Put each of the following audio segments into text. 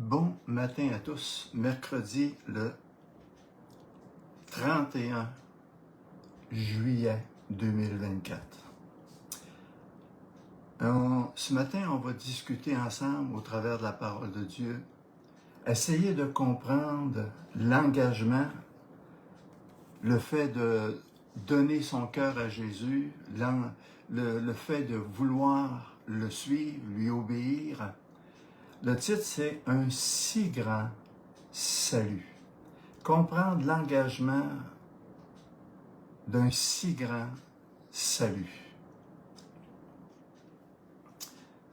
Bon matin à tous, mercredi le 31 juillet 2024. Ce matin, on va discuter ensemble au travers de la parole de Dieu, essayer de comprendre l'engagement, le fait de donner son cœur à Jésus, le fait de vouloir le suivre, lui obéir. Le titre, c'est « Un si grand salut ». Comprendre l'engagement d'un si grand salut.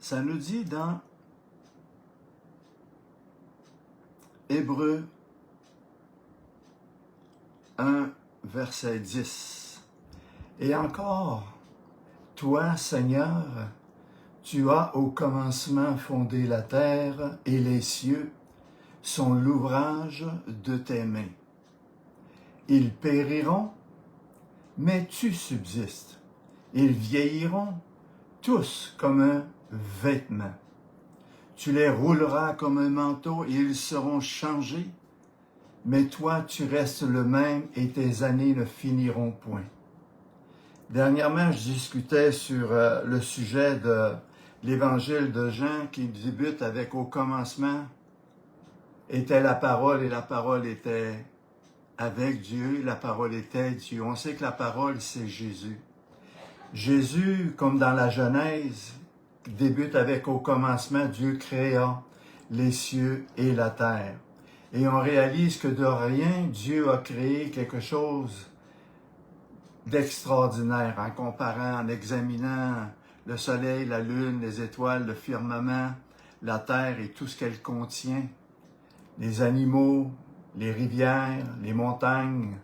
Ça nous dit dans Hébreux 1, verset 10. « Et encore, toi, Seigneur, tu as au commencement fondé la terre et les cieux sont l'ouvrage de tes mains. Ils périront, mais tu subsistes. Ils vieilliront tous comme un vêtement. Tu les rouleras comme un manteau et ils seront changés, mais toi tu restes le même et tes années ne finiront point. » Dernièrement, je discutais sur le sujet de l'évangile de Jean qui débute avec « Au commencement était la parole et la parole était avec Dieu, la parole était Dieu. » On sait que la parole, c'est Jésus. Jésus, comme dans la Genèse, débute avec « Au commencement, Dieu créa les cieux et la terre. » Et on réalise que de rien, Dieu a créé quelque chose d'extraordinaire en comparant, en examinant le soleil, la lune, les étoiles, le firmament, la terre et tout ce qu'elle contient, les animaux, les rivières, les montagnes,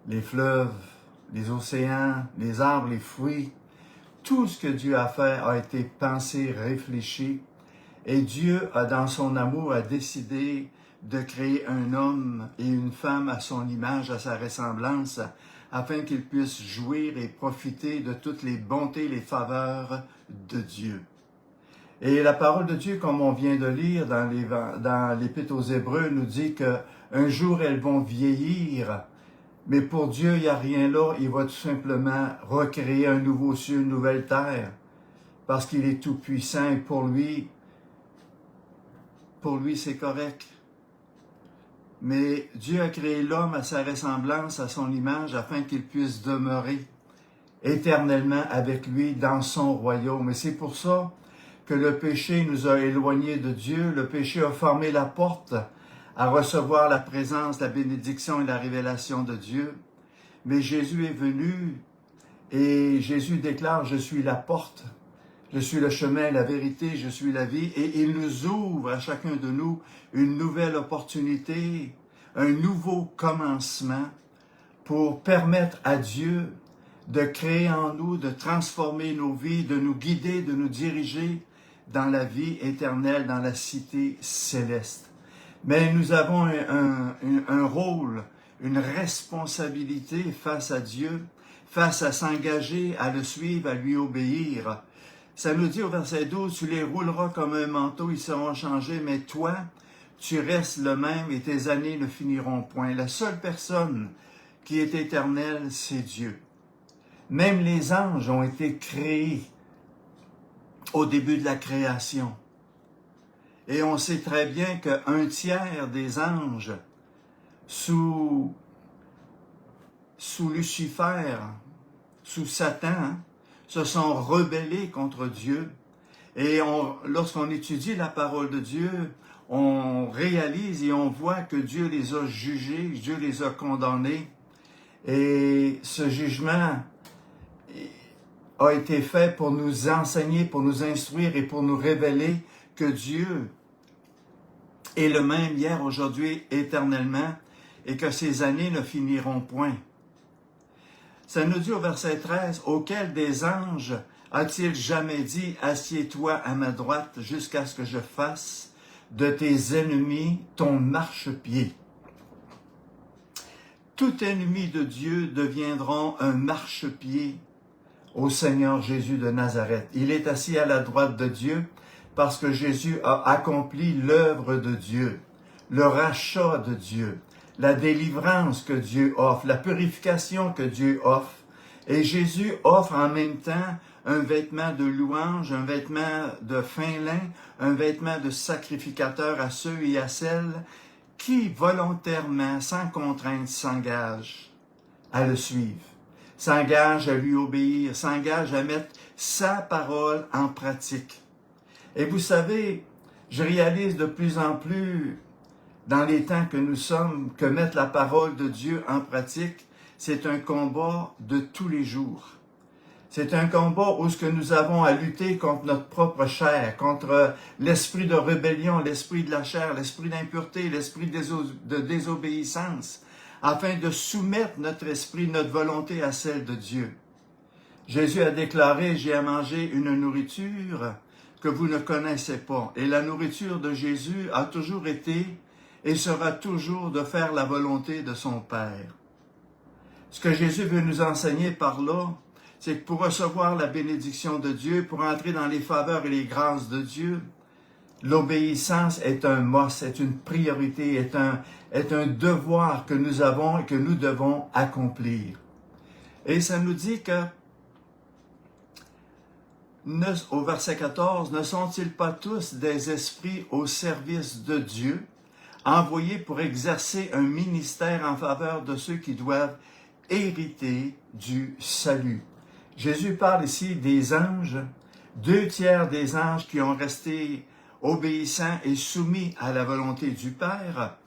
les fleuves, les océans, les arbres, les fruits. Tout ce que Dieu a fait a été pensé, réfléchi, et Dieu a, dans son amour, a décidé de créer un homme et une femme à son image, à sa ressemblance, afin qu'ils puissent jouir et profiter de toutes les bontés, les faveurs de Dieu. Et la parole de Dieu, comme on vient de lire dans l'Épître aux Hébreux, nous dit qu'un jour elles vont vieillir, mais pour Dieu, il n'y a rien là, il va tout simplement recréer un nouveau ciel, une nouvelle terre, parce qu'il est tout puissant et pour lui c'est correct. Mais Dieu a créé l'homme à sa ressemblance, à son image, afin qu'il puisse demeurer éternellement avec lui dans son royaume. Et c'est pour ça que le péché nous a éloignés de Dieu. Le péché a fermé la porte à recevoir la présence, la bénédiction et la révélation de Dieu. Mais Jésus est venu et Jésus déclare « Je suis la porte, je suis le chemin, la vérité, je suis la vie » et il nous ouvre à chacun de nous une nouvelle opportunité, un nouveau commencement pour permettre à Dieu de créer en nous, de transformer nos vies, de nous guider, de nous diriger dans la vie éternelle, dans la cité céleste. Mais nous avons un rôle, une responsabilité face à Dieu, face à s'engager, à le suivre, à lui obéir. Ça nous dit au verset 12, « Tu les rouleras comme un manteau, ils seront changés, mais toi, tu restes le même et tes années ne finiront point. » La seule personne qui est éternelle, c'est Dieu. Même les anges ont été créés au début de la création. Et on sait très bien qu'un tiers des anges sous Lucifer, sous Satan, se sont rebellés contre Dieu. Et lorsqu'on étudie la parole de Dieu, on réalise et on voit que Dieu les a jugés, Dieu les a condamnés. Et ce jugement a été fait pour nous enseigner, pour nous instruire et pour nous révéler que Dieu est le même hier, aujourd'hui, éternellement, et que ses années ne finiront point. Ça nous dit au verset 13, « Auquel des anges a-t-il jamais dit, assieds-toi à ma droite jusqu'à ce que je fasse de tes ennemis ton marchepied. » Tout ennemi de Dieu deviendront un marchepied au Seigneur Jésus de Nazareth. Il est assis à la droite de Dieu parce que Jésus a accompli l'œuvre de Dieu, le rachat de Dieu, la délivrance que Dieu offre, la purification que Dieu offre. Et Jésus offre en même temps un vêtement de louange, un vêtement de fin lin, un vêtement de sacrificateur à ceux et à celles qui volontairement, sans contrainte, s'engagent à le suivre, s'engagent à lui obéir, s'engagent à mettre sa parole en pratique. Et vous savez, je réalise de plus en plus dans les temps que nous sommes que mettre la parole de Dieu en pratique, c'est un combat de tous les jours. C'est un combat où ce que nous avons à lutter contre notre propre chair, contre l'esprit de rébellion, l'esprit de la chair, l'esprit d'impureté, l'esprit de désobéissance, afin de soumettre notre esprit, notre volonté à celle de Dieu. Jésus a déclaré, j'ai à manger une nourriture que vous ne connaissez pas. Et la nourriture de Jésus a toujours été et sera toujours de faire la volonté de son Père. Ce que Jésus veut nous enseigner par là, c'est que pour recevoir la bénédiction de Dieu, pour entrer dans les faveurs et les grâces de Dieu, l'obéissance est un must, est une priorité, est un devoir que nous avons et que nous devons accomplir. Et ça nous dit que, au verset 14, « Ne sont-ils pas tous des esprits au service de Dieu, envoyés pour exercer un ministère en faveur de ceux qui doivent hériter du salut. » Jésus parle ici des anges, 2/3 des anges qui ont resté obéissants et soumis à la volonté du Père.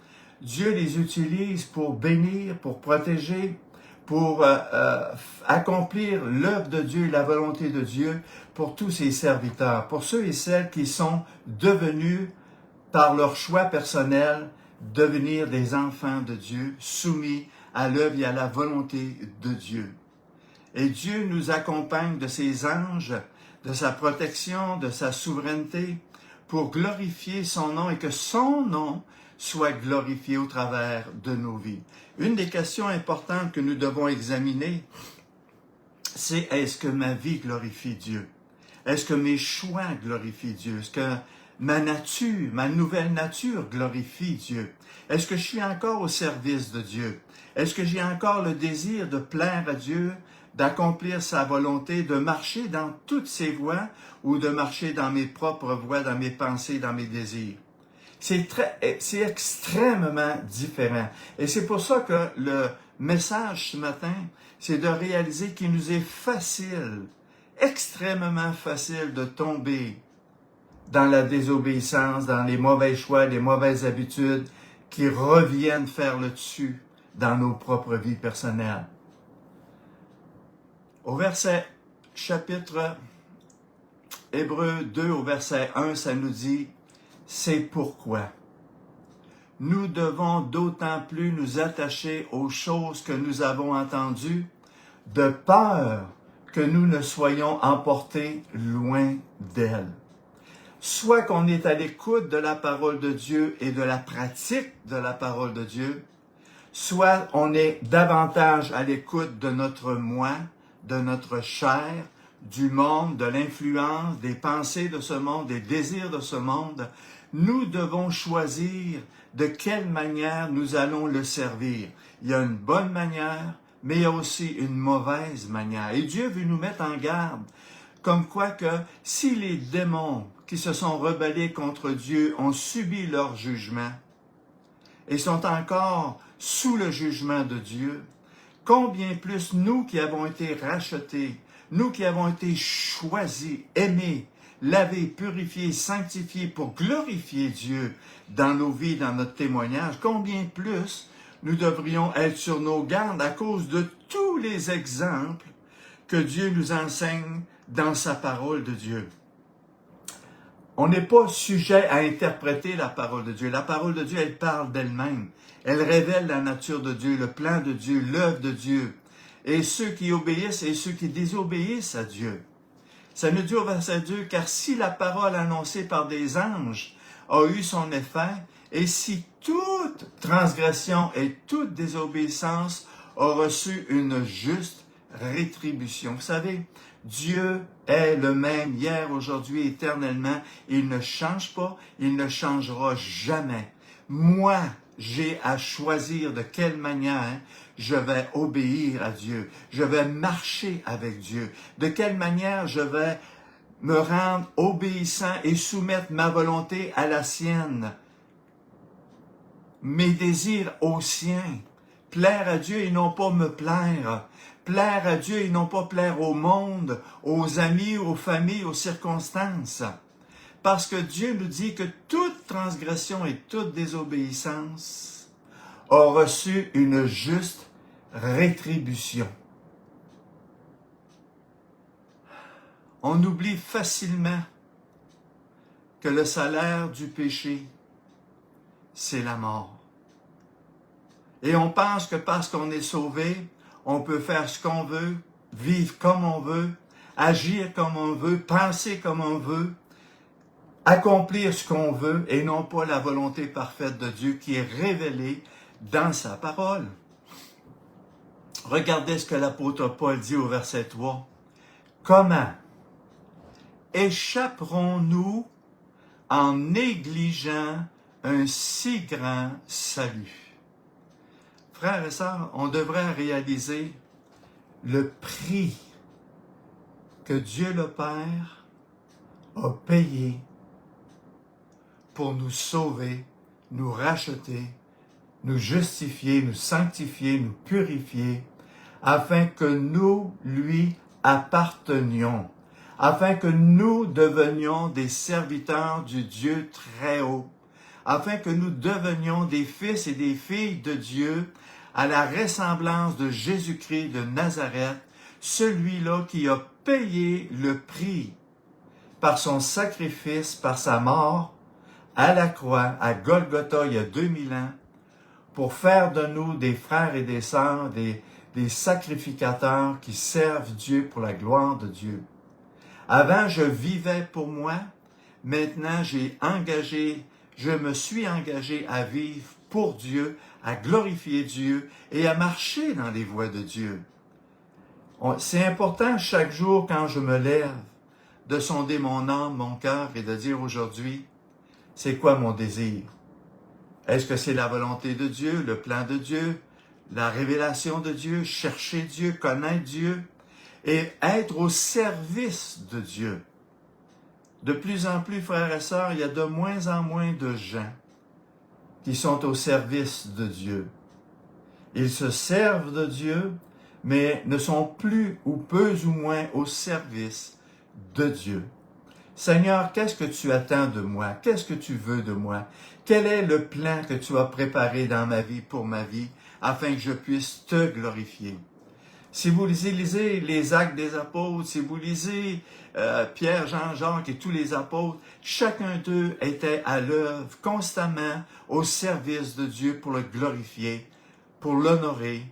Dieu les utilise pour bénir, pour protéger, pour accomplir l'œuvre de Dieu et la volonté de Dieu pour tous ses serviteurs, pour ceux et celles qui sont devenus, par leur choix personnel, devenir des enfants de Dieu, soumis à l'œuvre et à la volonté de Dieu. Et Dieu nous accompagne de ses anges, de sa protection, de sa souveraineté, pour glorifier son nom et que son nom soit glorifié au travers de nos vies. Une des questions importantes que nous devons examiner, c'est est-ce que ma vie glorifie Dieu? Est-ce que mes choix glorifient Dieu? Est-ce que ma nature, ma nouvelle nature glorifie Dieu? Est-ce que je suis encore au service de Dieu? Est-ce que j'ai encore le désir de plaire à Dieu, d'accomplir sa volonté, de marcher dans toutes ses voies ou de marcher dans mes propres voies, dans mes pensées, dans mes désirs? C'est extrêmement différent. Et c'est pour ça que le message ce matin, c'est de réaliser qu'il nous est facile, extrêmement facile de tomber dans la désobéissance, dans les mauvais choix, les mauvaises habitudes qui reviennent faire le dessus dans nos propres vies personnelles. Au chapitre Hébreux 2, au verset 1, ça nous dit « C'est pourquoi nous devons d'autant plus nous attacher aux choses que nous avons entendues, de peur que nous ne soyons emportés loin d'elles. » Soit qu'on est à l'écoute de la parole de Dieu et de la pratique de la parole de Dieu, soit on est davantage à l'écoute de notre moi, de notre chair, du monde, de l'influence, des pensées de ce monde, des désirs de ce monde. Nous devons choisir de quelle manière nous allons le servir. Il y a une bonne manière, mais il y a aussi une mauvaise manière. Et Dieu veut nous mettre en garde, comme quoi que si les démons qui se sont rebellés contre Dieu ont subi leur jugement et sont encore sous le jugement de Dieu, combien plus nous qui avons été rachetés, nous qui avons été choisis, aimés, lavés, purifiés, sanctifiés pour glorifier Dieu dans nos vies, dans notre témoignage, combien plus nous devrions être sur nos gardes à cause de tous les exemples que Dieu nous enseigne dans sa parole de Dieu. On n'est pas sujet à interpréter la parole de Dieu. La parole de Dieu, elle parle d'elle-même. Elle révèle la nature de Dieu, le plan de Dieu, l'œuvre de Dieu. Et ceux qui obéissent et ceux qui désobéissent à Dieu. Ça nous dit au verset 2, « Car si la parole annoncée par des anges a eu son effet, et si toute transgression et toute désobéissance a reçu une juste rétribution. » Vous savez, Dieu est le même hier, aujourd'hui, éternellement. Il ne change pas, il ne changera jamais. Moi, j'ai à choisir de quelle manière je vais obéir à Dieu. Je vais marcher avec Dieu. De quelle manière je vais me rendre obéissant et soumettre ma volonté à la sienne. Mes désirs aux siens. Plaire à Dieu et non pas me plaire. Plaire à Dieu et non pas plaire au monde, aux amis, aux familles, aux circonstances. Parce que Dieu nous dit que toute transgression et toute désobéissance a reçu une juste rétribution. On oublie facilement que le salaire du péché, c'est la mort. Et on pense que parce qu'on est sauvé, on peut faire ce qu'on veut, vivre comme on veut, agir comme on veut, penser comme on veut, accomplir ce qu'on veut et non pas la volonté parfaite de Dieu qui est révélée dans sa parole. Regardez ce que l'apôtre Paul dit au verset 3. Comment échapperons-nous en négligeant un si grand salut? Frères et sœurs, on devrait réaliser le prix que Dieu le Père a payé pour nous sauver, nous racheter, nous justifier, nous sanctifier, nous purifier, afin que nous lui appartenions, afin que nous devenions des serviteurs du Dieu très haut, afin que nous devenions des fils et des filles de Dieu à la ressemblance de Jésus-Christ de Nazareth, celui-là qui a payé le prix par son sacrifice, par sa mort à la croix, à Golgotha, il y a 2000 ans, pour faire de nous des frères et des sœurs, des sacrificateurs qui servent Dieu pour la gloire de Dieu. Avant, je vivais pour moi. Maintenant, je me suis engagé à vivre pour Dieu, à glorifier Dieu et à marcher dans les voies de Dieu. C'est important chaque jour quand je me lève de sonder mon âme, mon cœur et de dire aujourd'hui, c'est quoi mon désir? Est-ce que c'est la volonté de Dieu, le plan de Dieu, la révélation de Dieu, chercher Dieu, connaître Dieu et être au service de Dieu? De plus en plus, frères et sœurs, il y a de moins en moins de gens qui sont au service de Dieu. Ils se servent de Dieu, mais ne sont plus ou peu ou moins au service de Dieu. Seigneur, qu'est-ce que tu attends de moi? Qu'est-ce que tu veux de moi? Quel est le plan que tu as préparé dans ma vie, pour ma vie, afin que je puisse te glorifier? Si vous lisez les Actes des Apôtres, si vous lisez Pierre, Jean, Jacques et tous les apôtres, chacun d'eux était à l'œuvre constamment au service de Dieu pour le glorifier, pour l'honorer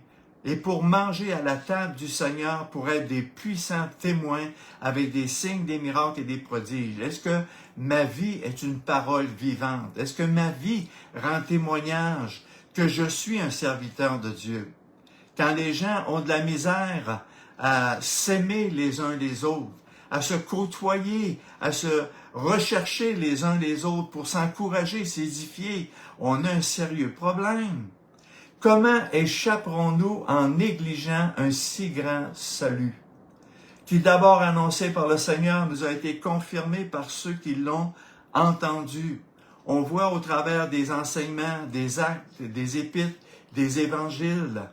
et pour manger à la table du Seigneur, pour être des puissants témoins avec des signes, des miracles et des prodiges. Est-ce que ma vie est une parole vivante? Est-ce que ma vie rend témoignage que je suis un serviteur de Dieu? Quand les gens ont de la misère à s'aimer les uns les autres, à se côtoyer, à se rechercher les uns les autres pour s'encourager, s'édifier, on a un sérieux problème. Comment échapperons-nous en négligeant un si grand salut, qui d'abord annoncé par le Seigneur nous a été confirmé par ceux qui l'ont entendu? On voit au travers des enseignements, des actes, des épîtres, des évangiles,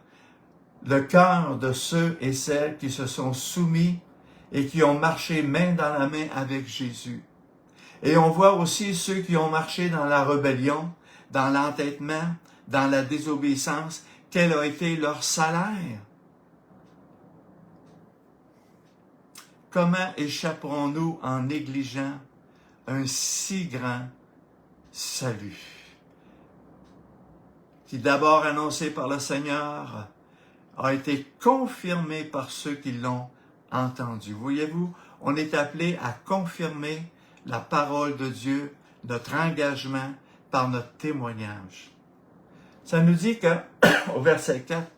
le cœur de ceux et celles qui se sont soumis et qui ont marché main dans la main avec Jésus. Et on voit aussi ceux qui ont marché dans la rébellion, dans l'entêtement, dans la désobéissance, quel a été leur salaire. Comment échapperons-nous en négligeant un si grand salut, qui d'abord annoncé par le Seigneur, a été confirmé par ceux qui l'ont entendu. Voyez-vous, on est appelé à confirmer la parole de Dieu, notre engagement par notre témoignage. Ça nous dit que, au verset 4,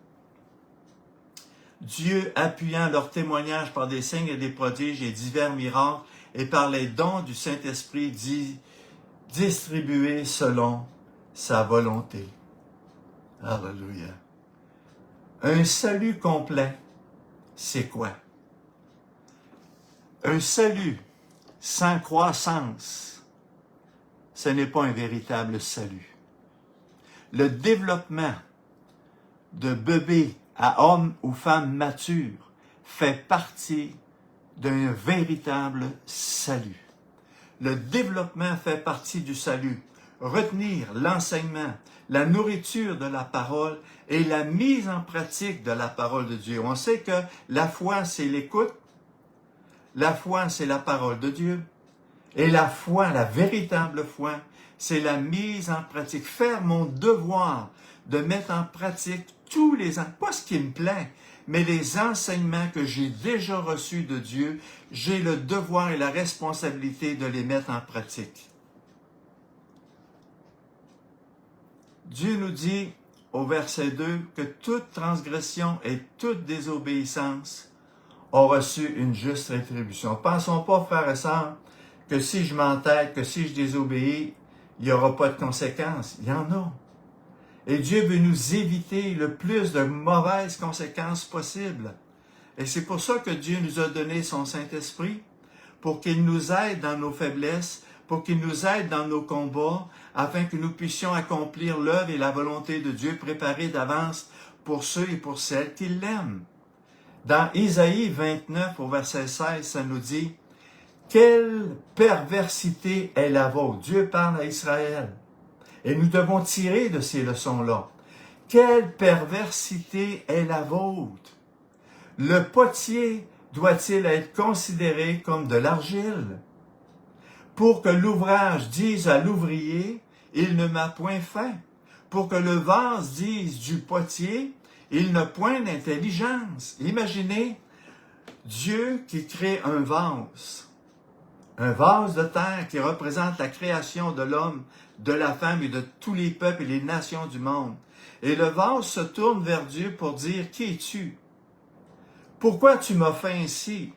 Dieu appuyant leur témoignage par des signes et des prodiges et divers miracles et par les dons du Saint-Esprit distribués selon sa volonté. Alléluia. Un salut complet, c'est quoi? Un salut sans croissance, ce n'est pas un véritable salut. Le développement de bébé à homme ou femme mature fait partie d'un véritable salut. Le développement fait partie du salut. Retenir l'enseignement, la nourriture de la parole et la mise en pratique de la parole de Dieu. On sait que la foi, c'est l'écoute. La foi, c'est la parole de Dieu. Et la foi, la véritable foi, c'est la mise en pratique. Faire mon devoir de mettre en pratique pas ce qui me plaît, mais les enseignements que j'ai déjà reçus de Dieu, j'ai le devoir et la responsabilité de les mettre en pratique. Dieu nous dit au verset 2 que toute transgression et toute désobéissance ont reçu une juste rétribution. Pensons pas, frères et sœurs, que si je m'entête, que si je désobéis, il n'y aura pas de conséquences. Il y en a. Et Dieu veut nous éviter le plus de mauvaises conséquences possibles. Et c'est pour ça que Dieu nous a donné son Saint-Esprit, pour qu'il nous aide dans nos faiblesses, pour qu'il nous aide dans nos combats, afin que nous puissions accomplir l'œuvre et la volonté de Dieu préparée d'avance pour ceux et pour celles qui l'aiment. Dans Isaïe 29, au verset 16, ça nous dit « Quelle perversité est la vôtre ?» Dieu parle à Israël. Et nous devons tirer de ces leçons-là. Quelle perversité est la vôtre? Le potier doit-il être considéré comme de l'argile? Pour que l'ouvrage dise à l'ouvrier, il ne m'a point fait. Pour que le vase dise du potier, il n'a point d'intelligence. Imaginez Dieu qui crée un vase de terre qui représente la création de l'homme, de la femme et de tous les peuples et les nations du monde. Et le vase se tourne vers Dieu pour dire, qui es-tu? Pourquoi tu m'as fait ainsi?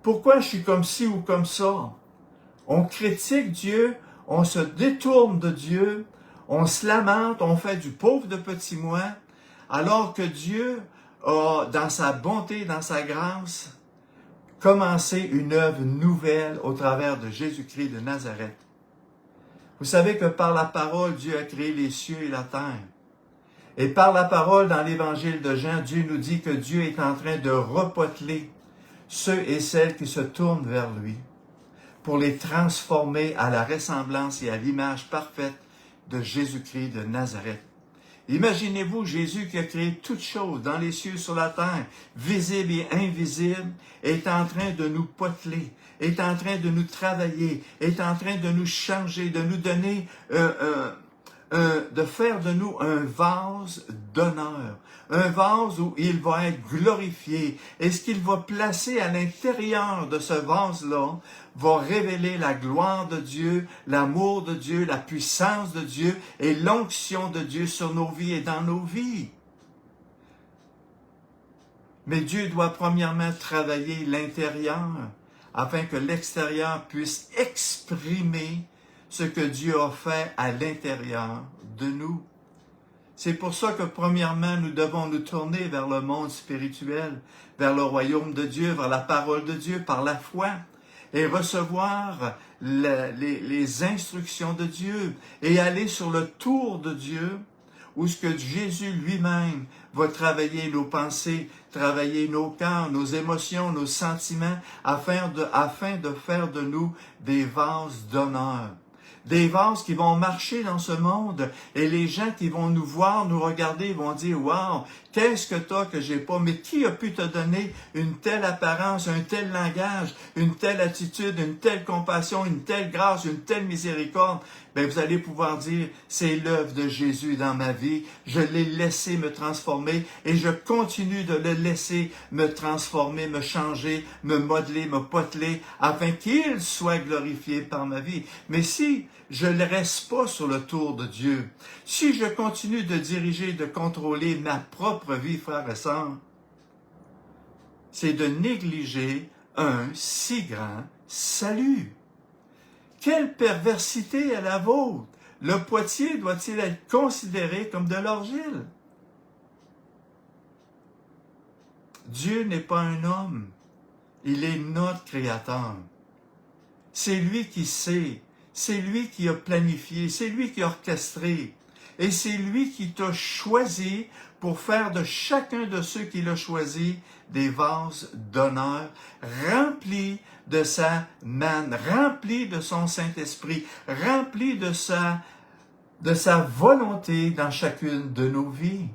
Pourquoi je suis comme ci ou comme ça? On critique Dieu, on se détourne de Dieu, on se lamente, on fait du pauvre de petit moi, alors que Dieu a, dans sa bonté, dans sa grâce, commencé une œuvre nouvelle au travers de Jésus-Christ de Nazareth. Vous savez que par la parole, Dieu a créé les cieux et la terre. Et par la parole, dans l'évangile de Jean, Dieu nous dit que Dieu est en train de repoteler ceux et celles qui se tournent vers lui pour les transformer à la ressemblance et à l'image parfaite de Jésus-Christ de Nazareth. Imaginez-vous Jésus qui a créé toutes choses dans les cieux, sur la terre, visibles et invisibles, est en train de nous poteler, est en train de nous travailler, est en train de nous changer, de nous donner, de faire de nous un vase d'honneur, un vase où il va être glorifié. Et ce qu'il va placer à l'intérieur de ce vase-là va révéler la gloire de Dieu, l'amour de Dieu, la puissance de Dieu et l'onction de Dieu sur nos vies et dans nos vies. Mais Dieu doit premièrement travailler l'intérieur afin que l'extérieur puisse exprimer ce que Dieu a fait à l'intérieur de nous. C'est pour ça que premièrement, nous devons nous tourner vers le monde spirituel, vers le royaume de Dieu, vers la parole de Dieu, par la foi, et recevoir les instructions de Dieu, et aller sur le tour de Dieu, où ce que Jésus lui-même va travailler nos pensées, travailler nos cœurs, nos émotions, nos sentiments, afin de faire de nous des vases d'honneur. Des vases qui vont marcher dans ce monde et les gens qui vont nous voir, nous regarder, vont dire « Wow, qu'est-ce que t'as que j'ai pas? Mais qui a pu te donner une telle apparence, un tel langage, une telle attitude, une telle compassion, une telle grâce, une telle miséricorde? » Bien, vous allez pouvoir dire « C'est l'œuvre de Jésus dans ma vie. Je l'ai laissé me transformer et je continue de le laisser me transformer, me changer, me modeler, me poteler, afin qu'il soit glorifié par ma vie. » Mais si je ne reste pas sur le tour de Dieu, si je continue de diriger, de contrôler ma propre vie, frères et sœurs, c'est de négliger un si grand salut. Quelle perversité est la vôtre! Le potier doit-il être considéré comme de l'argile? Dieu n'est pas un homme, il est notre Créateur. C'est lui qui sait, c'est lui qui a planifié, c'est lui qui a orchestré, et c'est lui qui t'a choisi pour faire de chacun de ceux qu'il a choisis des vases d'honneur remplis de sa manne, remplis de son Saint-Esprit, remplis de sa volonté dans chacune de nos vies.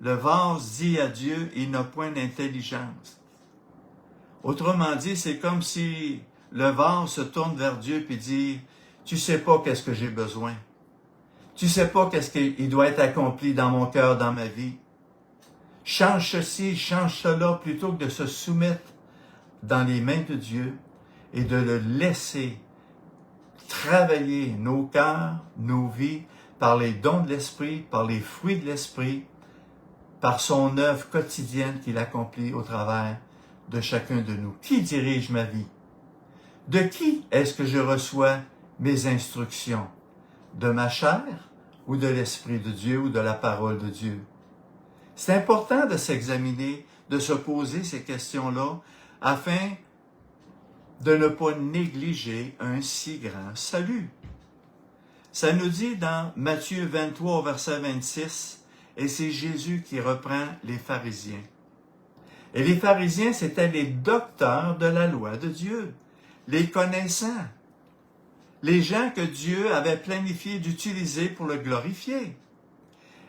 Le vase dit à Dieu, il n'a point d'intelligence. Autrement dit, c'est comme si le vase se tourne vers Dieu et dit, tu sais pas qu'est-ce que j'ai besoin. Tu sais pas qu'est-ce qui doit être accompli dans mon cœur, dans ma vie. Change ceci, change cela, plutôt que de se soumettre dans les mains de Dieu et de le laisser travailler nos cœurs, nos vies, par les dons de l'Esprit, par les fruits de l'Esprit, par son œuvre quotidienne qu'il accomplit au travers de chacun de nous. Qui dirige ma vie? De qui est-ce que je reçois mes instructions? De ma chair ou de l'Esprit de Dieu ou de la parole de Dieu? C'est important de s'examiner, de se poser ces questions-là afin de ne pas négliger un si grand salut. Ça nous dit dans Matthieu 23, verset 26, et c'est Jésus qui reprend les pharisiens. Et les pharisiens, c'étaient les docteurs de la loi de Dieu, les connaissants, les gens que Dieu avait planifié d'utiliser pour le glorifier.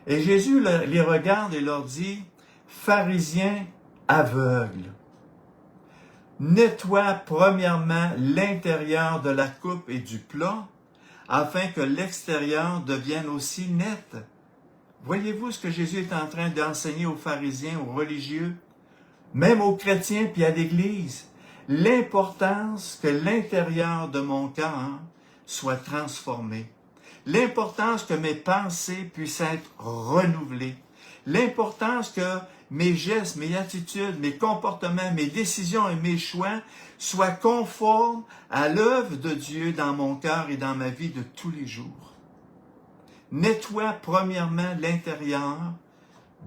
Et Jésus les regarde et leur dit, « Pharisiens aveugles, nettoie premièrement l'intérieur de la coupe et du plat, afin que l'extérieur devienne aussi net. » Voyez-vous ce que Jésus est en train d'enseigner aux pharisiens, aux religieux, même aux chrétiens puis à l'Église? L'importance que l'intérieur de mon cœur soit transformé. L'importance que mes pensées puissent être renouvelées. L'importance que mes gestes, mes attitudes, mes comportements, mes décisions et mes choix soient conformes à l'œuvre de Dieu dans mon cœur et dans ma vie de tous les jours. Nettoie premièrement l'intérieur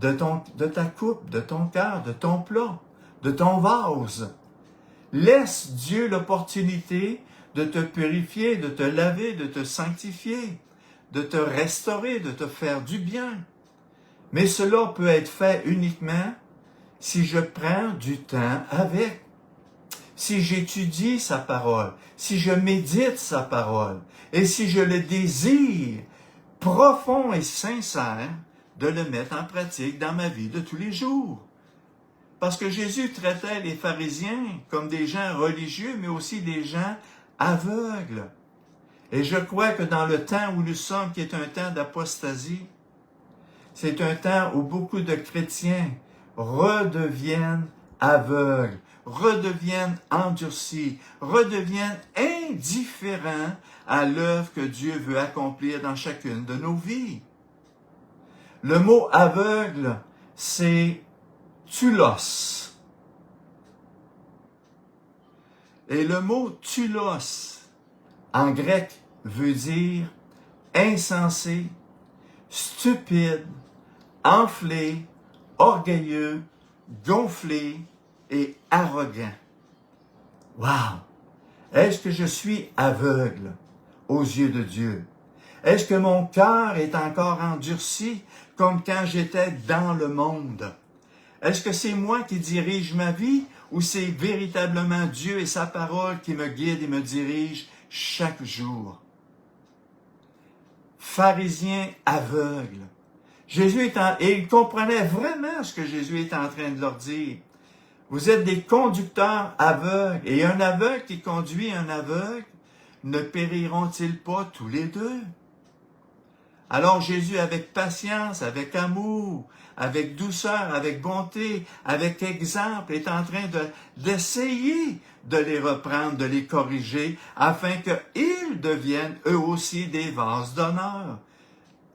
de ta coupe, de ton cœur, de ton plat, de ton vase. Laisse Dieu l'opportunité de te purifier, de te laver, de te sanctifier, de te restaurer, de te faire du bien. Mais cela peut être fait uniquement si je prends du temps avec, si j'étudie sa parole, si je médite sa parole, et si je le désire profond et sincère de le mettre en pratique dans ma vie de tous les jours. Parce que Jésus traitait les pharisiens comme des gens religieux, mais aussi des gens aveugles. Et je crois que dans le temps où nous sommes, qui est un temps d'apostasie, c'est un temps où beaucoup de chrétiens redeviennent aveugles, redeviennent endurcis, redeviennent indifférents à l'œuvre que Dieu veut accomplir dans chacune de nos vies. Le mot aveugle, c'est tulos. Et le mot tulos, en grec, veut dire insensé, stupide, enflé, orgueilleux, gonflé et arrogant. Wow! Est-ce que je suis aveugle aux yeux de Dieu? Est-ce que mon cœur est encore endurci comme quand j'étais dans le monde? Est-ce que c'est moi qui dirige ma vie ou c'est véritablement Dieu et sa parole qui me guide et me dirige chaque jour? Pharisiens aveugles. Et ils comprenaient vraiment ce que Jésus était en train de leur dire. Vous êtes des conducteurs aveugles, et un aveugle qui conduit un aveugle, ne périront-ils pas tous les deux? Alors Jésus, avec patience, avec amour, avec douceur, avec bonté, avec exemple, est en train d'essayer de les reprendre, de les corriger, afin qu'ils deviennent eux aussi des vases d'honneur.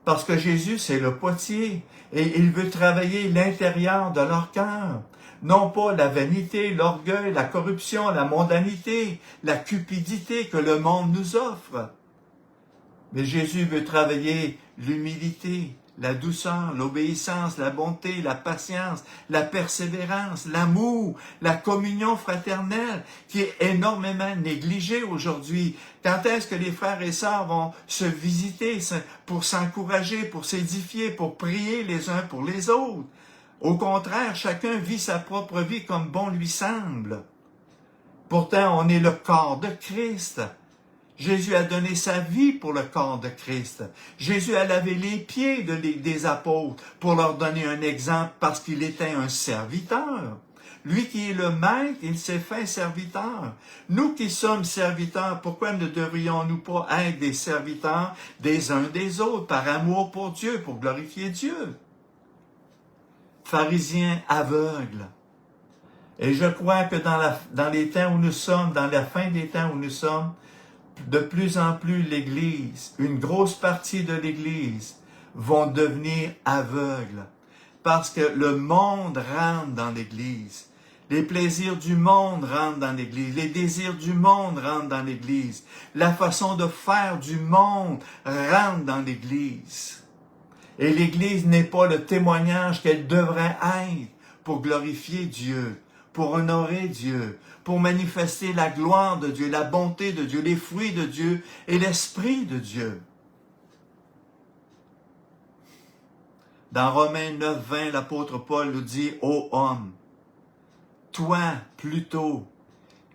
Parce que Jésus, c'est le potier et il veut travailler l'intérieur de leur cœur. Non pas la vanité, l'orgueil, la corruption, la mondanité, la cupidité que le monde nous offre. Mais Jésus veut travailler l'humilité, la douceur, l'obéissance, la bonté, la patience, la persévérance, l'amour, la communion fraternelle qui est énormément négligée aujourd'hui. Quand est-ce que les frères et sœurs vont se visiter pour s'encourager, pour s'édifier, pour prier les uns pour les autres? Au contraire, chacun vit sa propre vie comme bon lui semble. Pourtant, on est le corps de Christ. Jésus a donné sa vie pour le corps de Christ. Jésus a lavé les pieds des apôtres pour leur donner un exemple parce qu'il était un serviteur. Lui qui est le maître, il s'est fait serviteur. Nous qui sommes serviteurs, pourquoi ne devrions-nous pas être des serviteurs des uns des autres par amour pour Dieu, pour glorifier Dieu? Pharisiens aveugles. Et je crois que dans les temps où nous sommes, dans la fin des temps où nous sommes, de plus en plus l'Église, une grosse partie de l'Église, vont devenir aveugles. Parce que le monde rentre dans l'Église. Les plaisirs du monde rentrent dans l'Église. Les désirs du monde rentrent dans l'Église. La façon de faire du monde rentre dans l'Église. Et l'Église n'est pas le témoignage qu'elle devrait être pour glorifier Dieu, pour honorer Dieu, pour manifester la gloire de Dieu, la bonté de Dieu, les fruits de Dieu et l'Esprit de Dieu. Dans Romains 9, 20, l'apôtre Paul nous dit « Ô homme, toi plutôt,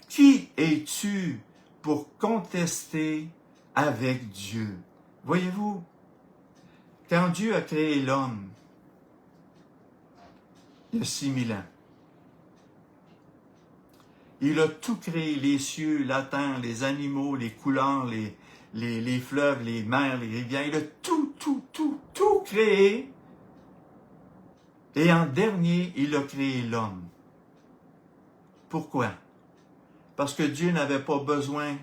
qui es-tu pour contester avec Dieu? » Voyez-vous, quand Dieu a créé l'homme, il y a 6000 ans, il a tout créé, les cieux, la terre, les animaux, les couleurs, les fleuves, les mers, les rivières. Il a tout créé. Et en dernier, il a créé l'homme. Pourquoi? Parce que Dieu n'avait pas besoin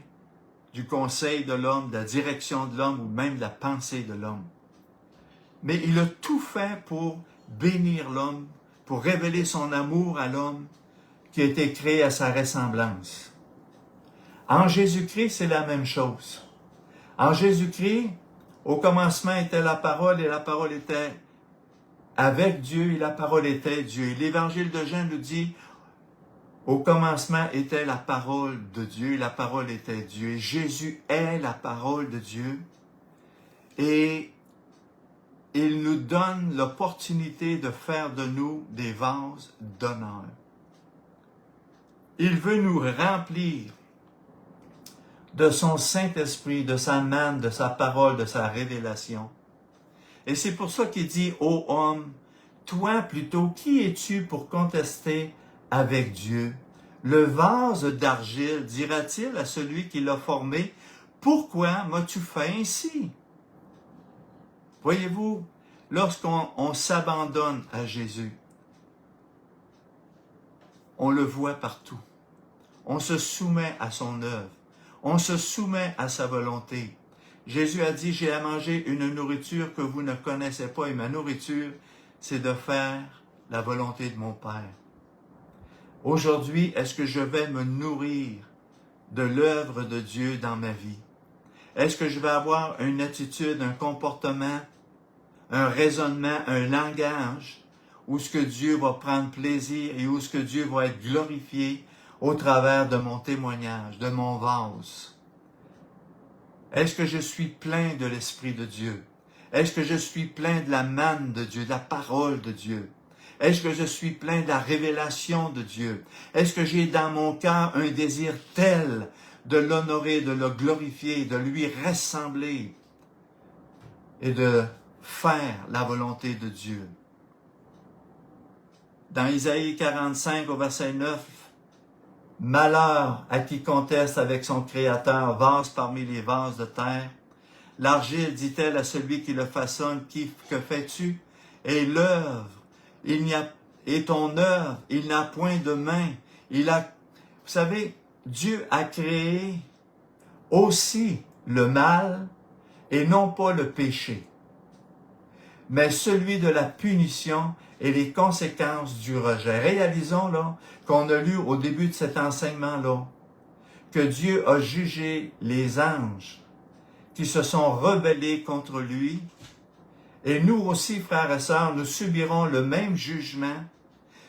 du conseil de l'homme, de la direction de l'homme ou même de la pensée de l'homme. Mais il a tout fait pour bénir l'homme, pour révéler son amour à l'homme, qui a été créé à sa ressemblance. En Jésus-Christ, c'est la même chose. En Jésus-Christ, au commencement était la parole et la parole était avec Dieu et la parole était Dieu. Et l'Évangile de Jean nous dit, au commencement était la parole de Dieu et la parole était Dieu. Et Jésus est la parole de Dieu et il nous donne l'opportunité de faire de nous des vases d'honneur. Il veut nous remplir de son Saint-Esprit, de sa manne, de sa parole, de sa révélation. Et c'est pour ça qu'il dit, ô homme, toi plutôt, qui es-tu pour contester avec Dieu? Le vase d'argile dira-t-il à celui qui l'a formé, pourquoi m'as-tu fait ainsi? Voyez-vous, lorsqu'on s'abandonne à Jésus, on le voit partout. On se soumet à son œuvre. On se soumet à sa volonté. Jésus a dit, j'ai à manger une nourriture que vous ne connaissez pas et ma nourriture, c'est de faire la volonté de mon Père. Aujourd'hui, est-ce que je vais me nourrir de l'œuvre de Dieu dans ma vie? Est-ce que je vais avoir une attitude, un comportement, un raisonnement, un langage où ce que Dieu va prendre plaisir et où ce que Dieu va être glorifié au travers de mon témoignage, de mon vase? Est-ce que je suis plein de l'Esprit de Dieu? Est-ce que je suis plein de la manne de Dieu, de la parole de Dieu? Est-ce que je suis plein de la révélation de Dieu? Est-ce que j'ai dans mon cœur un désir tel de l'honorer, de le glorifier, de lui ressembler et de faire la volonté de Dieu? Dans Isaïe 45 au verset 9, « Malheur à qui conteste avec son Créateur, vase parmi les vases de terre. L'argile, dit-elle à celui qui le façonne, que fais-tu? Et l'œuvre, et ton œuvre, il n'a point de main. » Vous savez, Dieu a créé aussi le mal et non pas le péché. mais celui de la punition et les conséquences du rejet. Réalisons là qu'on a lu au début de cet enseignement-là que Dieu a jugé les anges qui se sont rebellés contre lui. Et nous aussi, frères et sœurs, nous subirons le même jugement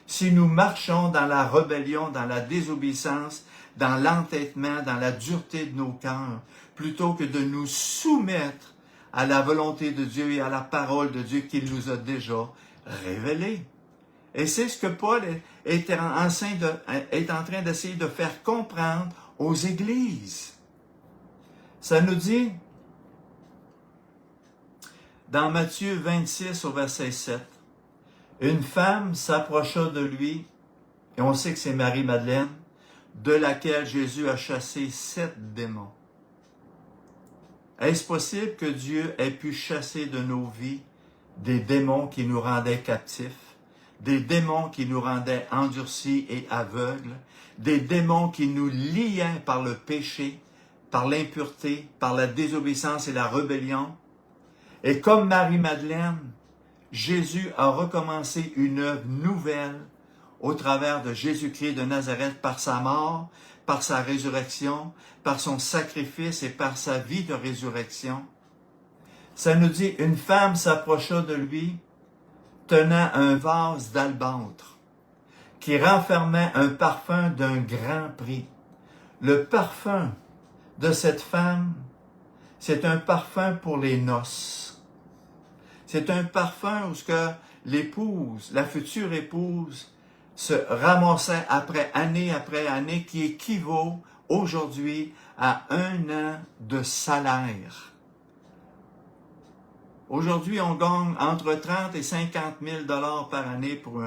si nous marchons dans la rébellion, dans la désobéissance, dans l'entêtement, dans la dureté de nos cœurs, plutôt que de nous soumettre à la volonté de Dieu et à la parole de Dieu qu'il nous a déjà révélée. Et c'est ce que Paul est en train d'essayer de faire comprendre aux églises. Ça nous dit, dans Matthieu 26 au verset 7, une femme s'approcha de lui, et on sait que c'est Marie-Madeleine, de laquelle Jésus a chassé 7 démons. Est-ce possible que Dieu ait pu chasser de nos vies des démons qui nous rendaient captifs, des démons qui nous rendaient endurcis et aveugles, des démons qui nous liaient par le péché, par l'impureté, par la désobéissance et la rébellion? Et comme Marie-Madeleine, Jésus a recommencé une œuvre nouvelle au travers de Jésus-Christ de Nazareth par sa mort, par sa résurrection, par son sacrifice et par sa vie de résurrection. Ça nous dit, une femme s'approcha de lui, tenant un vase d'albâtre, qui renfermait un parfum d'un grand prix. Le parfum de cette femme, c'est un parfum pour les noces. C'est un parfum où l'épouse, la future épouse, se ramassait après année, qui équivaut aujourd'hui à 1 an de salaire. Aujourd'hui, on gagne entre 30 et 50 000 $ par année pour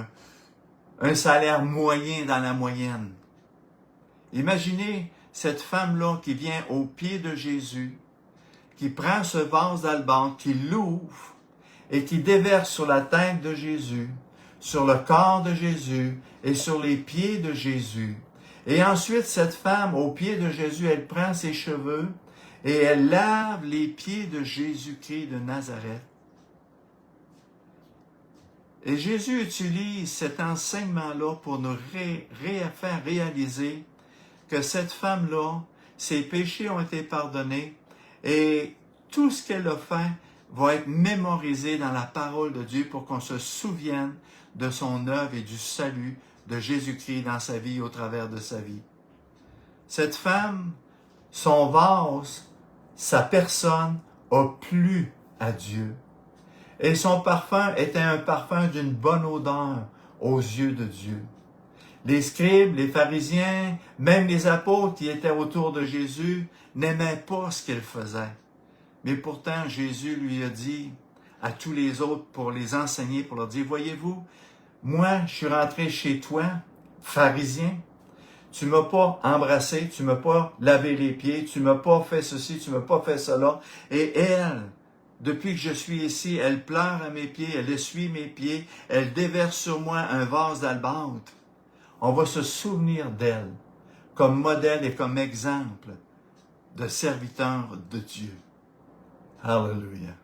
un salaire moyen dans la moyenne. Imaginez cette femme-là qui vient aux pieds de Jésus, qui prend ce vase d'albâtre, qui l'ouvre et qui déverse sur la tête de Jésus, sur le corps de Jésus et sur les pieds de Jésus. Et ensuite, cette femme, aux pieds de Jésus, elle prend ses cheveux et elle lave les pieds de Jésus-Christ de Nazareth. Et Jésus utilise cet enseignement-là pour nous faire réaliser que cette femme-là, ses péchés ont été pardonnés et tout ce qu'elle a fait va être mémorisé dans la parole de Dieu pour qu'on se souvienne de son œuvre et du salut de Jésus-Christ dans sa vie, au travers de sa vie. Cette femme, son vase, sa personne a plu à Dieu. Et son parfum était un parfum d'une bonne odeur aux yeux de Dieu. Les scribes, les pharisiens, même les apôtres qui étaient autour de Jésus n'aimaient pas ce qu'il faisait. Mais pourtant, Jésus lui a dit à tous les autres pour les enseigner, pour leur dire, voyez-vous, moi, je suis rentré chez toi, pharisien, tu m'as pas embrassé, tu m'as pas lavé les pieds, tu m'as pas fait ceci, tu m'as pas fait cela. Et elle, depuis que je suis ici, elle pleure à mes pieds, elle essuie mes pieds, elle déverse sur moi un vase d'albâtre. On va se souvenir d'elle comme modèle et comme exemple de serviteur de Dieu. Alléluia.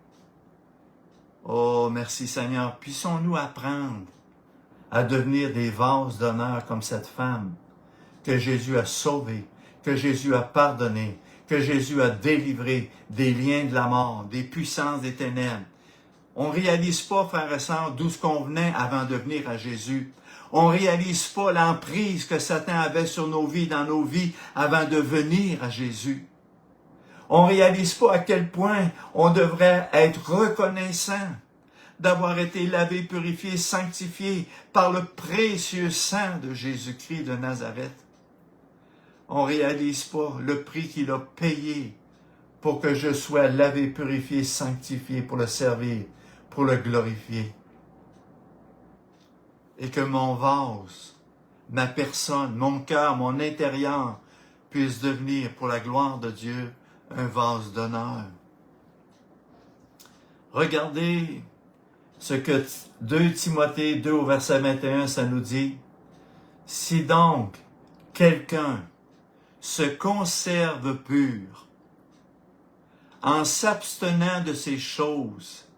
Oh, merci Seigneur. Puissons-nous apprendre à devenir des vases d'honneur comme cette femme que Jésus a sauvée, que Jésus a pardonnée, que Jésus a délivrée des liens de la mort, des puissances des ténèbres. On ne réalise pas, frères et sœurs, d'où ce qu'on venait avant de venir à Jésus. On ne réalise pas l'emprise que Satan avait sur nos vies, dans nos vies, avant de venir à Jésus. On ne réalise pas à quel point on devrait être reconnaissant d'avoir été lavé, purifié, sanctifié par le précieux sang de Jésus-Christ de Nazareth. On ne réalise pas le prix qu'il a payé pour que je sois lavé, purifié, sanctifié pour le servir, pour le glorifier. Et que mon vase, ma personne, mon cœur, mon intérieur puisse devenir pour la gloire de Dieu un vase d'honneur. Regardez ce que 2 Timothée 2 au verset 21, ça nous dit. Si donc quelqu'un se conserve pur en s'abstenant de ces choses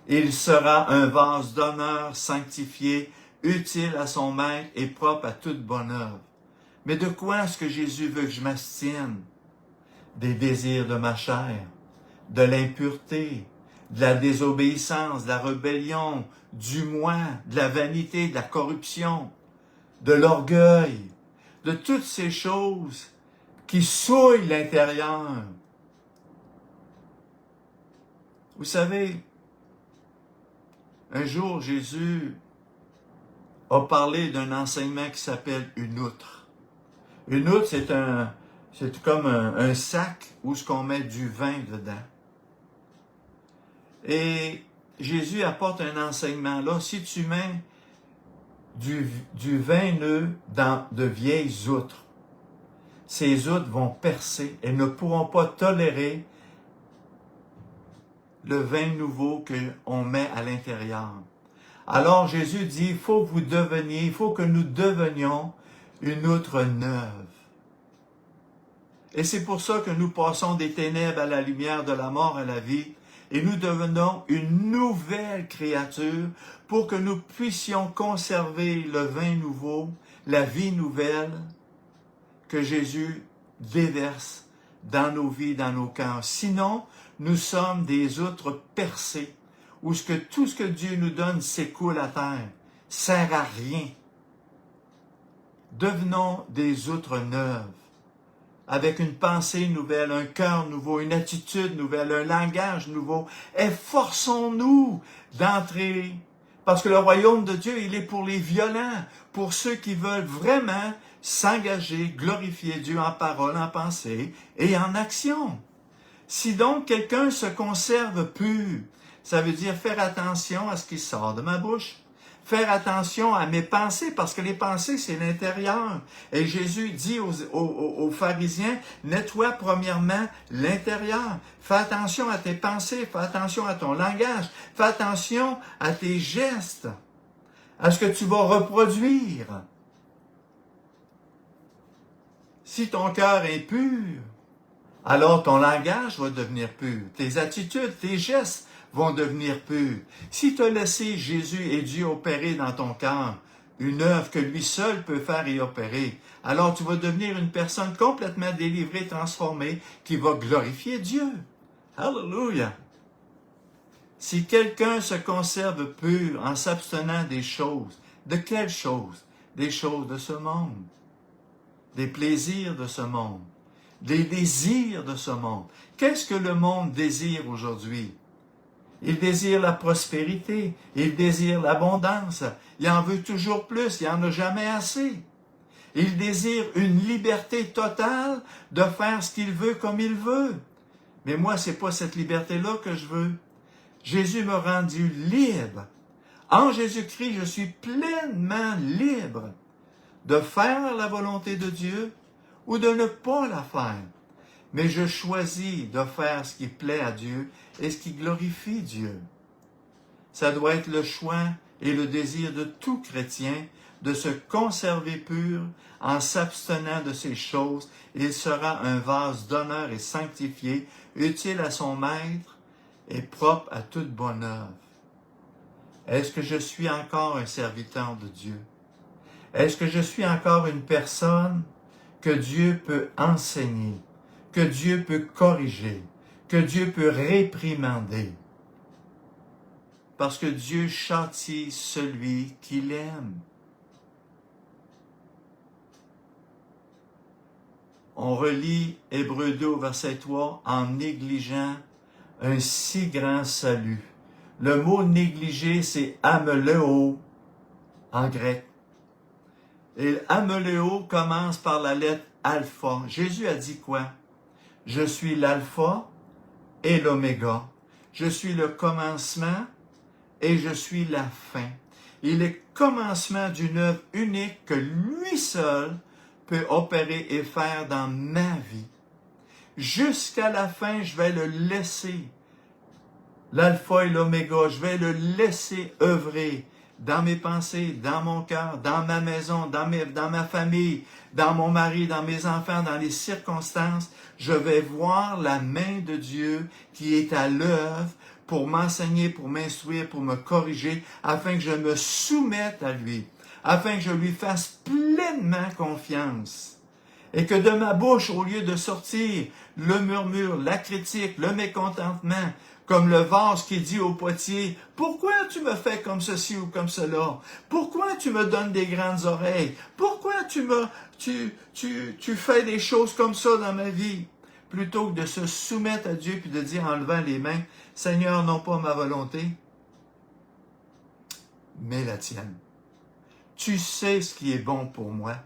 Il sera un vase d'honneur sanctifié, utile à son maître et propre à toute bonne œuvre. Mais de quoi est-ce que Jésus veut que je m'abstienne? Des désirs de ma chair, de l'impureté, de la désobéissance, de la rébellion, du moi, de la vanité, de la corruption, de l'orgueil, de toutes ces choses qui souillent l'intérieur. Vous savez, un jour, Jésus a parlé d'un enseignement qui s'appelle une outre. Une outre, c'est comme un sac où ce qu'on met du vin dedans. Et Jésus apporte un enseignement là. Si tu mets du vin neuf dans de vieilles outres, ces outres vont percer. Elles ne pourront pas tolérer le vin nouveau qu'on met à l'intérieur. Alors Jésus dit, il faut que nous devenions une outre neuve. Et c'est pour ça que nous passons des ténèbres à la lumière, de la mort à la vie, et nous devenons une nouvelle créature pour que nous puissions conserver le vin nouveau, la vie nouvelle que Jésus déverse dans nos vies, dans nos cœurs. Sinon, nous sommes des outres percées, où tout ce que Dieu nous donne s'écoule à terre, sert à rien. Devenons des outres neuves, avec une pensée nouvelle, un cœur nouveau, une attitude nouvelle, un langage nouveau. Efforçons-nous d'entrer, parce que le royaume de Dieu, il est pour les violents, pour ceux qui veulent vraiment s'engager, glorifier Dieu en parole, en pensée et en action. Si donc quelqu'un se conserve pur, ça veut dire faire attention à ce qui sort de ma bouche, faire attention à mes pensées, parce que les pensées, c'est l'intérieur. Et Jésus dit aux pharisiens, nettoie premièrement l'intérieur. Fais attention à tes pensées, fais attention à ton langage, fais attention à tes gestes, à ce que tu vas reproduire. Si ton cœur est pur, alors ton langage va devenir pur. Tes attitudes, tes gestes vont devenir purs. Si tu as laissé Jésus et Dieu opérer dans ton cœur, une œuvre que lui seul peut faire et opérer, alors tu vas devenir une personne complètement délivrée, transformée, qui va glorifier Dieu. Alléluia! Si quelqu'un se conserve pur en s'abstenant des choses, de quelles choses? Des choses de ce monde, des plaisirs de ce monde, des désirs de ce monde. Qu'est-ce que le monde désire aujourd'hui? Il désire la prospérité, il désire l'abondance, il en veut toujours plus, il n'en a jamais assez. Il désire une liberté totale de faire ce qu'il veut comme il veut. Mais moi, c'est pas cette liberté-là que je veux. Jésus m'a rendu libre. En Jésus-Christ, je suis pleinement libre de faire la volonté de Dieu ou de ne pas la faire. Mais je choisis de faire ce qui plaît à Dieu et ce qui glorifie Dieu. Ça doit être le choix et le désir de tout chrétien de se conserver pur en s'abstenant de ces choses. Il sera un vase d'honneur et sanctifié, utile à son maître et propre à toute bonne œuvre. Est-ce que je suis encore un serviteur de Dieu? Est-ce que je suis encore une personne que Dieu peut enseigner, que Dieu peut corriger, que Dieu peut réprimander? Parce que Dieu châtie celui qu'il aime. On relit Hébreux 2 au verset 3 en négligeant un si grand salut. Le mot négliger, c'est ameleo en grec. Et ameleo commence par la lettre alpha. Jésus a dit quoi? Je suis l'alpha et l'oméga. Je suis le commencement et je suis la fin. Il est le commencement d'une œuvre unique que lui seul peut opérer et faire dans ma vie. Jusqu'à la fin, je vais le laisser. L'alpha et l'oméga, je vais le laisser œuvrer dans mes pensées, dans mon cœur, dans ma maison, dans ma famille, dans mon mari, dans mes enfants, dans les circonstances. Je vais voir la main de Dieu qui est à l'œuvre pour m'enseigner, pour m'instruire, pour me corriger, afin que je me soumette à lui, afin que je lui fasse pleinement confiance. Et que de ma bouche, au lieu de sortir le murmure, la critique, le mécontentement, comme le vase qui dit au potier, « Pourquoi tu me fais comme ceci ou comme cela? Pourquoi tu me donnes des grandes oreilles? Pourquoi tu fais des choses comme ça dans ma vie? » Plutôt que de se soumettre à Dieu puis de dire en levant les mains, « Seigneur, non pas ma volonté, mais la tienne. Tu sais ce qui est bon pour moi.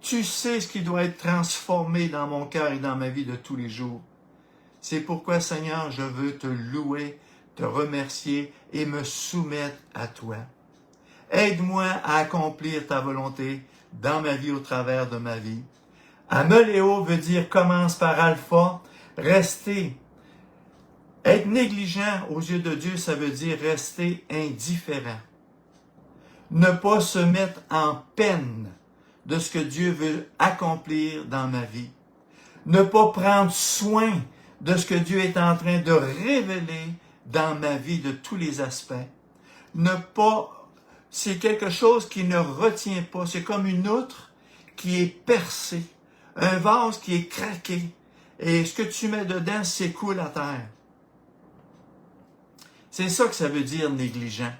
Tu sais ce qui doit être transformé dans mon cœur et dans ma vie de tous les jours. C'est pourquoi, Seigneur, je veux te louer, te remercier et me soumettre à toi. Aide-moi à accomplir ta volonté dans ma vie au travers de ma vie. Améléo veut dire commence par alpha, rester. Être négligent aux yeux de Dieu, ça veut dire rester indifférent. Ne pas se mettre en peine de ce que Dieu veut accomplir dans ma vie. Ne pas prendre soin de ce que Dieu est en train de révéler dans ma vie de tous les aspects. C'est quelque chose qui ne retient pas. C'est comme une outre qui est percée, un vase qui est craqué, et ce que tu mets dedans s'écoule à terre. C'est ça que ça veut dire négligent.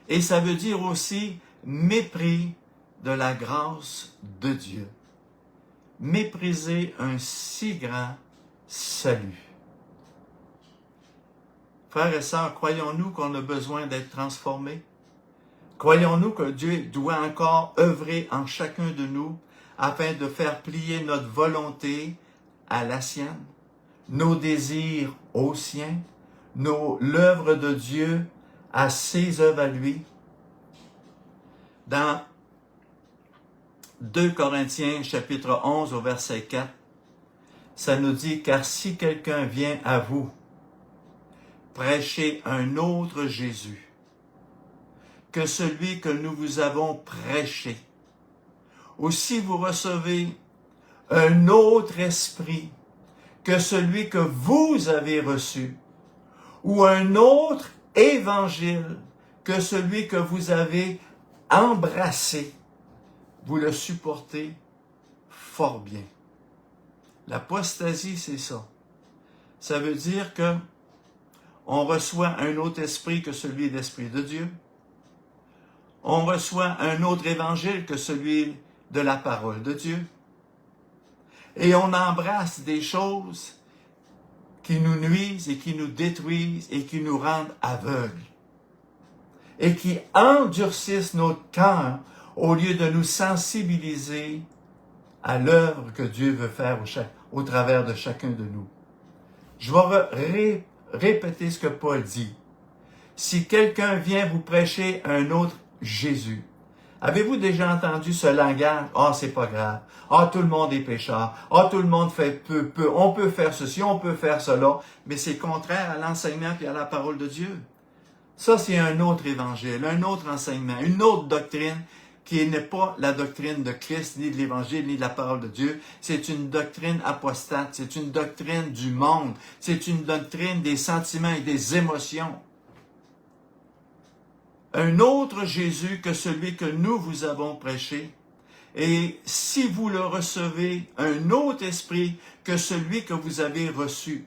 Et ça veut dire aussi mépris de la grâce de Dieu. Mépriser un si grand salut. Frères et sœurs, croyons-nous qu'on a besoin d'être transformés? Croyons-nous que Dieu doit encore œuvrer en chacun de nous afin de faire plier notre volonté à la sienne, nos désirs aux siens, l'œuvre de Dieu à ses œuvres à lui? Dans 2 Corinthiens chapitre 11 au verset 4, ça nous dit « Car si quelqu'un vient à vous prêcher un autre Jésus que celui que nous vous avons prêché, ou si vous recevez un autre esprit que celui que vous avez reçu, ou un autre évangile que celui que vous avez embrassé, vous le supportez fort bien. » L'apostasie, c'est ça. Ça veut dire que on reçoit un autre esprit que celui de l'Esprit de Dieu. On reçoit un autre évangile que celui de la parole de Dieu. Et on embrasse des choses qui nous nuisent et qui nous détruisent et qui nous rendent aveugles. Et qui endurcissent notre cœur au lieu de nous sensibiliser à l'œuvre que Dieu veut faire au travers de chacun de nous. Je vais répéter ce que Paul dit. Si quelqu'un vient vous prêcher un autre Jésus, avez-vous déjà entendu ce langage? « Ah, c'est pas grave. Ah, tout le monde est pécheur. Ah, tout le monde fait peu. On peut faire ceci, on peut faire cela. » Mais c'est contraire à l'enseignement et à la parole de Dieu. Ça, c'est un autre évangile, un autre enseignement, une autre doctrine qui n'est pas la doctrine de Christ, ni de l'évangile, ni de la parole de Dieu. C'est une doctrine apostate, c'est une doctrine du monde, c'est une doctrine des sentiments et des émotions. Un autre Jésus que celui que nous vous avons prêché, et si vous le recevez, un autre esprit que celui que vous avez reçu.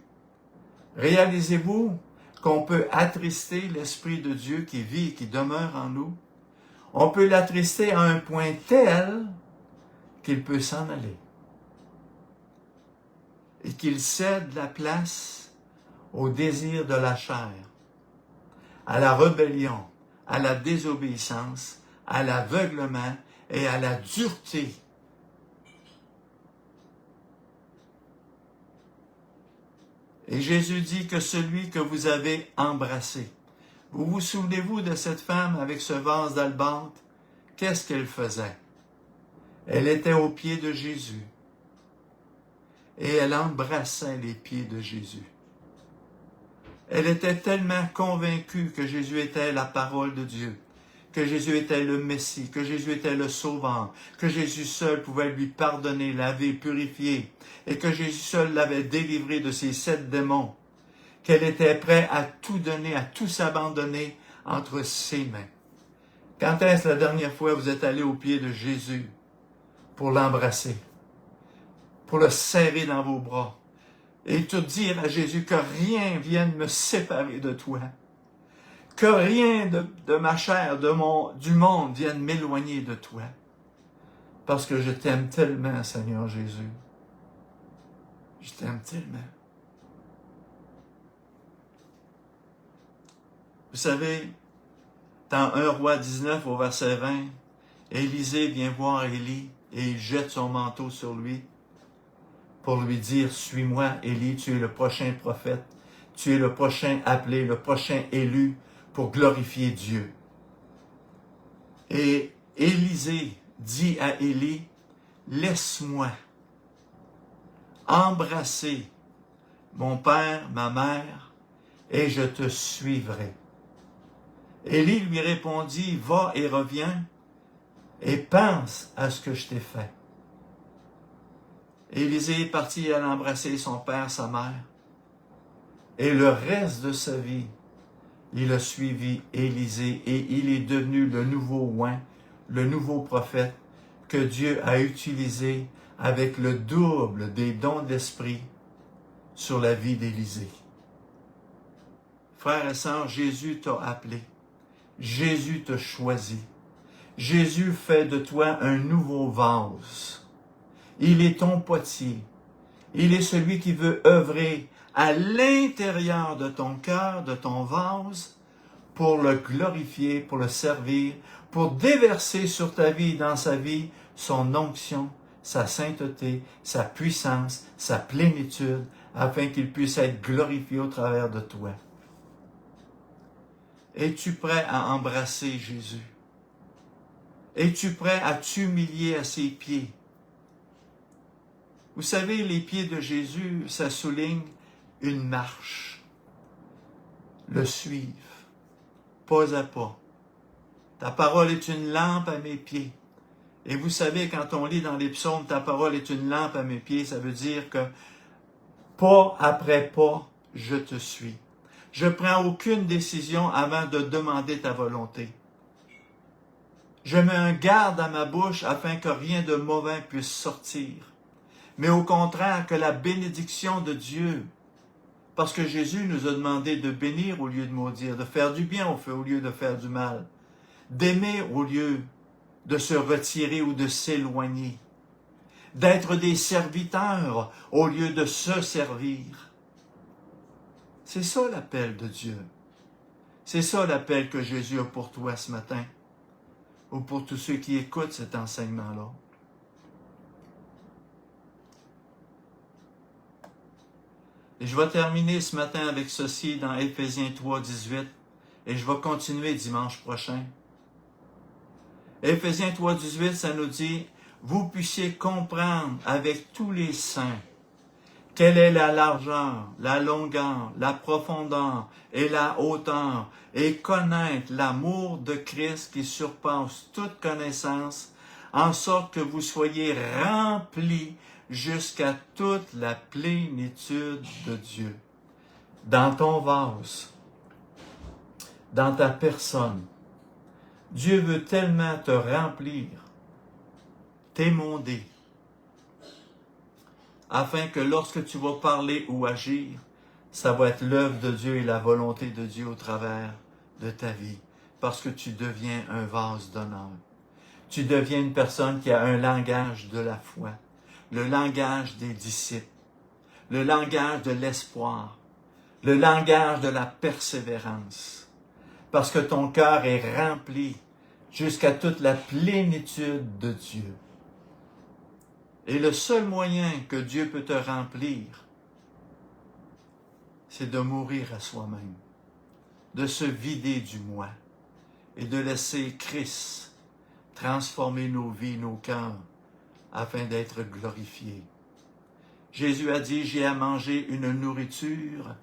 Réalisez-vous qu'on peut attrister l'Esprit de Dieu qui vit et qui demeure en nous? On peut l'attrister à un point tel qu'il peut s'en aller. Et qu'il cède la place au désir de la chair, à la rébellion, à la désobéissance, à l'aveuglement et à la dureté. Et Jésus dit que celui que vous avez embrassé. Vous souvenez-vous de cette femme avec ce vase d'albâtre? Qu'est-ce qu'elle faisait? Elle était aux pieds de Jésus. Et elle embrassait les pieds de Jésus. Elle était tellement convaincue que Jésus était la parole de Dieu, que Jésus était le Messie, que Jésus était le Sauveur, que Jésus seul pouvait lui pardonner, laver, purifier, et que Jésus seul l'avait délivré de ses 7 démons, qu'elle était prête à tout donner, à tout s'abandonner entre ses mains. Quand est-ce la dernière fois vous êtes allé aux pieds de Jésus pour l'embrasser, pour le serrer dans vos bras, et te dire à Jésus que rien vienne me séparer de toi, que rien de ma chair, du monde vienne m'éloigner de toi, parce que je t'aime tellement, Seigneur Jésus. Je t'aime tellement. Vous savez, dans 1 Roi 19 au verset 20, Élisée vient voir Élie et il jette son manteau sur lui pour lui dire, « Suis-moi, Élie, tu es le prochain prophète, tu es le prochain appelé, le prochain élu pour glorifier Dieu. » Et Élisée dit à Élie, « Laisse-moi embrasser mon père, ma mère, et je te suivrai. » Élie lui répondit, « Va et reviens, et pense à ce que je t'ai fait. » Élisée est parti à l'embrasser son père, sa mère, et le reste de sa vie, il a suivi Élisée, et il est devenu le nouveau oint, le nouveau prophète que Dieu a utilisé avec le double des dons d'esprit sur la vie d'Élisée. Frères et sœurs, Jésus t'a appelé. Jésus t'a choisi. Jésus fait de toi un nouveau vase. Il est ton potier. Il est celui qui veut œuvrer à l'intérieur de ton cœur, de ton vase, pour le glorifier, pour le servir, pour déverser sur ta vie et dans sa vie son onction, sa sainteté, sa puissance, sa plénitude, afin qu'il puisse être glorifié au travers de toi. Es-tu prêt à embrasser Jésus? Es-tu prêt à t'humilier à ses pieds? Vous savez, les pieds de Jésus, ça souligne une marche. Le suivre, pas à pas. Ta parole est une lampe à mes pieds. Et vous savez, quand on lit dans les psaumes, ta parole est une lampe à mes pieds, ça veut dire que pas après pas, je te suis. Je ne prends aucune décision avant de demander ta volonté. Je mets un garde à ma bouche afin que rien de mauvais puisse sortir. Mais au contraire, que la bénédiction de Dieu, parce que Jésus nous a demandé de bénir au lieu de maudire, de faire du bien au lieu de faire du mal, d'aimer au lieu de se retirer ou de s'éloigner, d'être des serviteurs au lieu de se servir. C'est ça l'appel de Dieu. C'est ça l'appel que Jésus a pour toi ce matin, ou pour tous ceux qui écoutent cet enseignement-là. Et je vais terminer ce matin avec ceci dans Éphésiens 3, 18, et je vais continuer dimanche prochain. Éphésiens 3, 18, ça nous dit, « Vous puissiez comprendre avec tous les saints quelle est la largeur, la longueur, la profondeur et la hauteur, et connaître l'amour de Christ qui surpasse toute connaissance, en sorte que vous soyez remplis jusqu'à toute la plénitude de Dieu. » Dans ton vase, dans ta personne, Dieu veut tellement te remplir, t'émonder, afin que lorsque tu vas parler ou agir, ça va être l'œuvre de Dieu et la volonté de Dieu au travers de ta vie, parce que tu deviens un vase d'honneur. Tu deviens une personne qui a un langage de la foi, le langage des disciples, le langage de l'espoir, le langage de la persévérance, parce que ton cœur est rempli jusqu'à toute la plénitude de Dieu. Et le seul moyen que Dieu peut te remplir, c'est de mourir à soi-même, de se vider du moi et de laisser Christ transformer nos vies, nos cœurs, afin d'être glorifiés. Jésus a dit, « J'ai à manger une nourriture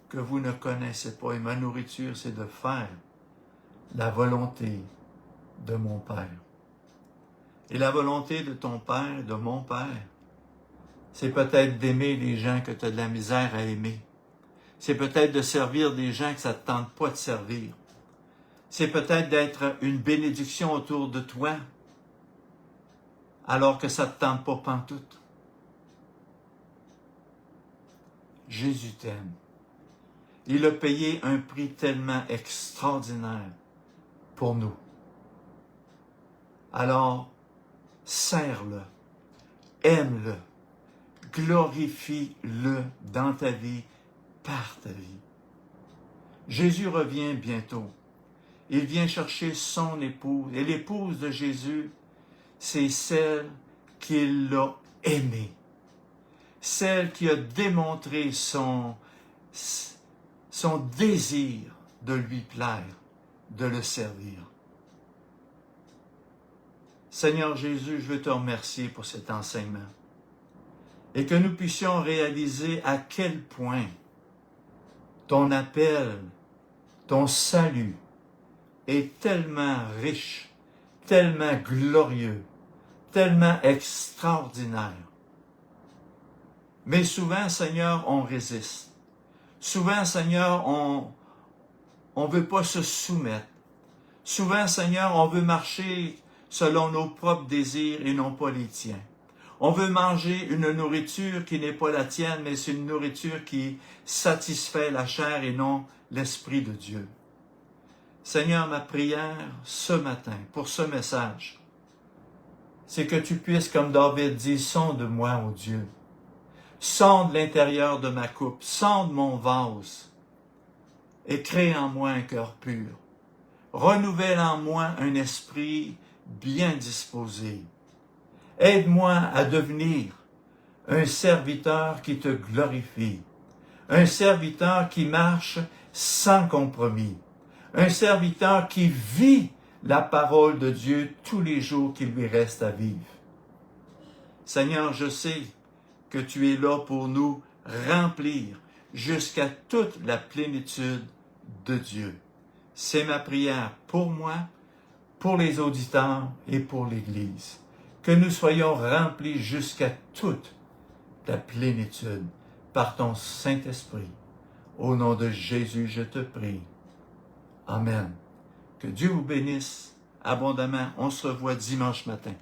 que vous ne connaissez pas, et ma nourriture, c'est de faire la volonté de mon Père. Et la volonté de ton Père, de mon Père, c'est peut-être d'aimer les gens que tu as de la misère à aimer. C'est peut-être de servir des gens que ça ne te tente pas de servir. C'est peut-être d'être une bénédiction autour de toi, alors que ça ne te tente pas pantoute. Jésus t'aime. Il a payé un prix tellement extraordinaire pour nous. Alors, sers-le, aime-le, glorifie-le dans ta vie, par ta vie. Jésus revient bientôt. Il vient chercher son épouse. Et l'épouse de Jésus, c'est celle qu'il a aimée. Celle qui a démontré son désir de lui plaire, de le servir. Seigneur Jésus, je veux te remercier pour cet enseignement et que nous puissions réaliser à quel point ton appel, ton salut est tellement riche, tellement glorieux, tellement extraordinaire. Mais souvent, Seigneur, on résiste. Souvent, Seigneur, on ne veut pas se soumettre. Souvent, Seigneur, on veut marcher selon nos propres désirs et non pas les tiens. On veut manger une nourriture qui n'est pas la tienne, mais c'est une nourriture qui satisfait la chair et non l'Esprit de Dieu. Seigneur, ma prière ce matin, pour ce message, c'est que tu puisses, comme David dit, sonde-moi, ô Dieu. Sonde l'intérieur de ma coupe, sonde mon vase, et crée en moi un cœur pur. Renouvelle en moi un esprit bien disposé. Aide-moi à devenir un serviteur qui te glorifie, un serviteur qui marche sans compromis, un serviteur qui vit la parole de Dieu tous les jours qu'il lui reste à vivre. Seigneur, je sais que tu es là pour nous remplir jusqu'à toute la plénitude de Dieu. C'est ma prière pour moi, pour les auditeurs et pour l'Église. Que nous soyons remplis jusqu'à toute la plénitude par ton Saint-Esprit. Au nom de Jésus, je te prie. Amen. Que Dieu vous bénisse abondamment. On se revoit dimanche matin.